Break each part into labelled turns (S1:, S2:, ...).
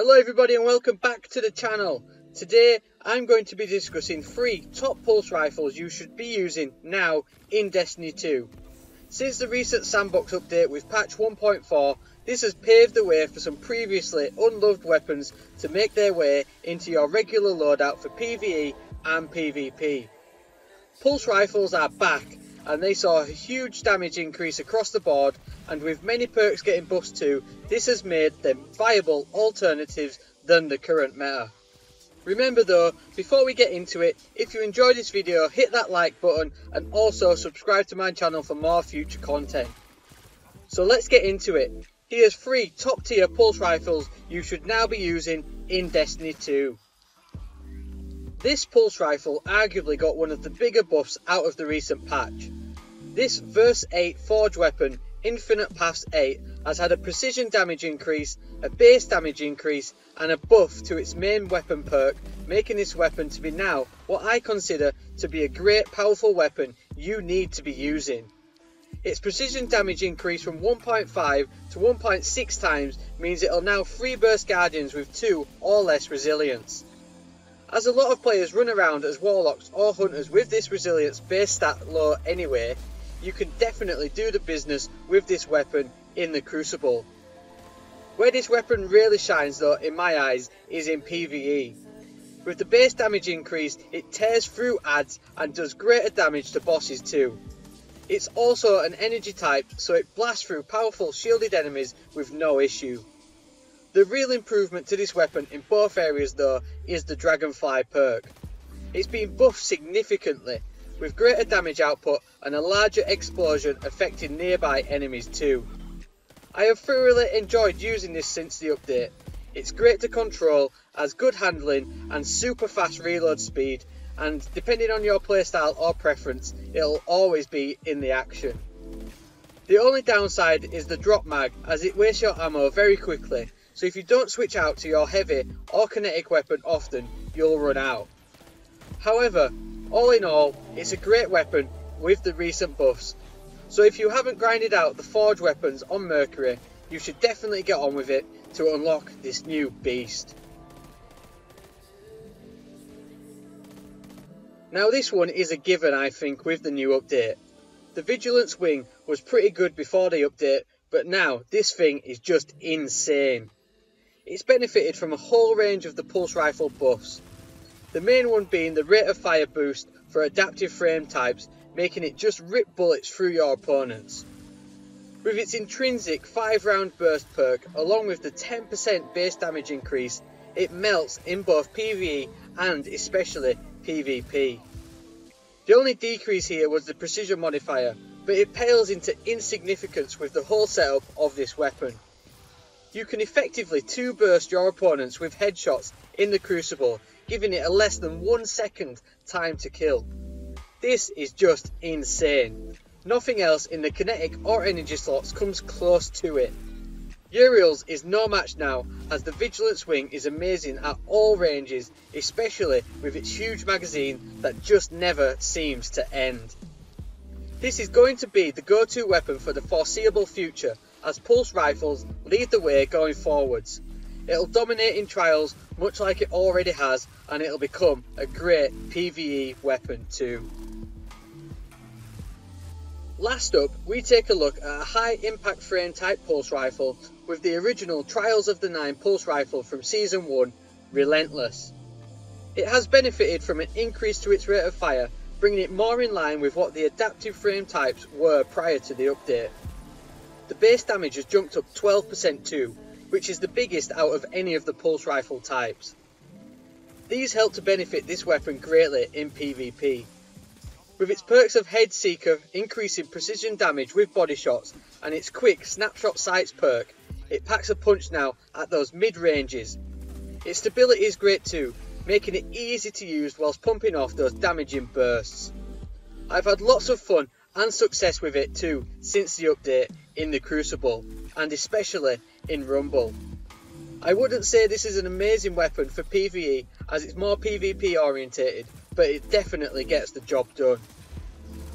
S1: Hello everybody and welcome back to the channel. Today I'm going to be discussing 3 top pulse rifles you should be using now in Destiny 2. Since the recent Sandbox update with patch 1.4, this has paved the way for some previously unloved weapons to make their way into your regular loadout for PvE and PvP. Pulse rifles are back and they saw a huge damage increase across the board, and with many perks getting buffs too, this has made them viable alternatives than the current meta. Remember though, before we get into it, if you enjoyed this video, hit that like button and also subscribe to my channel for more future content. So let's get into it. Here's 3 top tier pulse rifles you should now be using in Destiny 2. This pulse rifle arguably got one of the bigger buffs out of the recent patch. This Verse 8 Forge weapon, Infinite Paths 8, has had a precision damage increase, a base damage increase and a buff to its main weapon perk, making this weapon to be now what I consider to be a great powerful weapon you need to be using. Its precision damage increase from 1.5 to 1.6 times means it'll now free burst guardians with 2 or less resilience. As a lot of players run around as warlocks or hunters with this resilience base stat low anyway, you can definitely do the business with this weapon in the Crucible. Where this weapon really shines though in my eyes is in PvE. With the base damage increase, it tears through adds and does greater damage to bosses too. It's also an energy type, so it blasts through powerful shielded enemies with no issue. The real improvement to this weapon in both areas though is the Dragonfly perk. It's been buffed significantly, with greater damage output and a larger explosion affecting nearby enemies too. I have thoroughly enjoyed using this since the update. It's great to control, has good handling and super fast reload speed, and depending on your playstyle or preference, it'll always be in the action. The only downside is the drop mag, as it wastes your ammo very quickly, so if you don't switch out to your heavy or kinetic weapon often, you'll run out. However, all in all, it's a great weapon with the recent buffs, so if you haven't grinded out the Forge weapons on Mercury, you should definitely get on with it to unlock this new beast. Now this one is a given I think with the new update. The Vigilant Swing was pretty good before the update, but now this thing is just insane. It's benefited from a whole range of the pulse rifle buffs. The main one being the rate of fire boost for adaptive frame types, making it just rip bullets through your opponents. With its intrinsic 5 round burst perk along with the 10% base damage increase, it melts in both PvE and especially PvP. The only decrease here was the precision modifier, but it pales into insignificance with the whole setup of this weapon. You can effectively 2 burst your opponents with headshots in the Crucible, giving it a less than 1 second time to kill. This is just insane. Nothing else in the kinetic or energy slots comes close to it. Uriels is no match now, as the Vigilant Swing is amazing at all ranges, especially with its huge magazine that just never seems to end. This is going to be the go-to weapon for the foreseeable future, as pulse rifles lead the way going forwards. It'll dominate in trials much like it already has, and it'll become a great PvE weapon too. Last up, we take a look at a high impact frame type pulse rifle with the original Trials of the Nine pulse rifle from Season 1, Relentless. It has benefited from an increase to its rate of fire, bringing it more in line with what the adaptive frame types were prior to the update. The base damage has jumped up 12% too, which is the biggest out of any of the pulse rifle types. These help to benefit this weapon greatly in PvP. With its perks of Head Seeker increasing precision damage with body shots and its quick snapshot sights perk, it packs a punch now at those mid ranges. Its stability is great too, making it easy to use whilst pumping off those damaging bursts. I've had lots of fun and success with it too since the update in the Crucible, and especially in Rumble. I wouldn't say this is an amazing weapon for PvE as it's more PvP orientated, but it definitely gets the job done.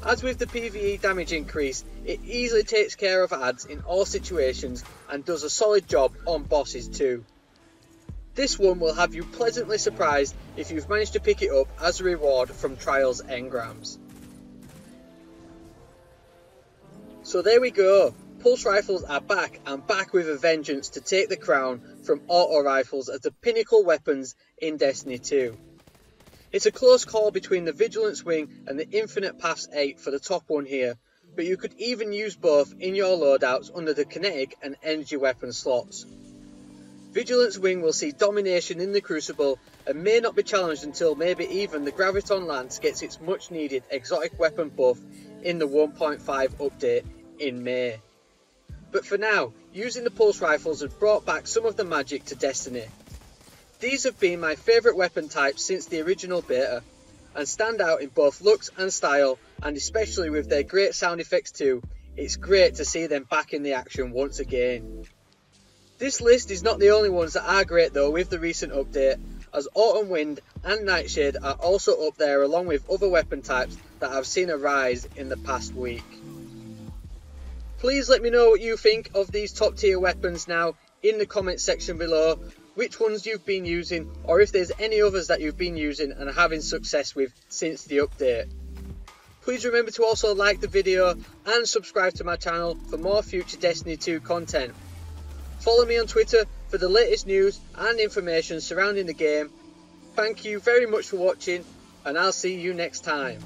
S1: As with the PvE damage increase, it easily takes care of adds in all situations and does a solid job on bosses too. This one will have you pleasantly surprised if you've managed to pick it up as a reward from Trials Engrams. So there we go, pulse rifles are back and back with a vengeance to take the crown from auto rifles as the pinnacle weapons in Destiny 2. It's a close call between the Vigilant Swing and the Infinite Paths 8 for the top one here, but you could even use both in your loadouts under the kinetic and energy weapon slots. Vigilant Swing will see domination in the Crucible and may not be challenged until maybe even the Graviton Lance gets its much needed exotic weapon buff in the 1.5 update in May. But for now, using the pulse rifles has brought back some of the magic to Destiny. These have been my favourite weapon types since the original beta, and stand out in both looks and style, and especially with their great sound effects too, it's great to see them back in the action once again. This list is not the only ones that are great though with the recent update, as Autumn Wind and Nightshade are also up there along with other weapon types that have seen a rise in the past week. Please let me know what you think of these top tier weapons now in the comment section below, which ones you've been using, or if there's any others that you've been using and are having success with since the update. Please remember to also like the video and subscribe to my channel for more future Destiny 2 content. Follow me on Twitter for the latest news and information surrounding the game. Thank you very much for watching, and I'll see you next time.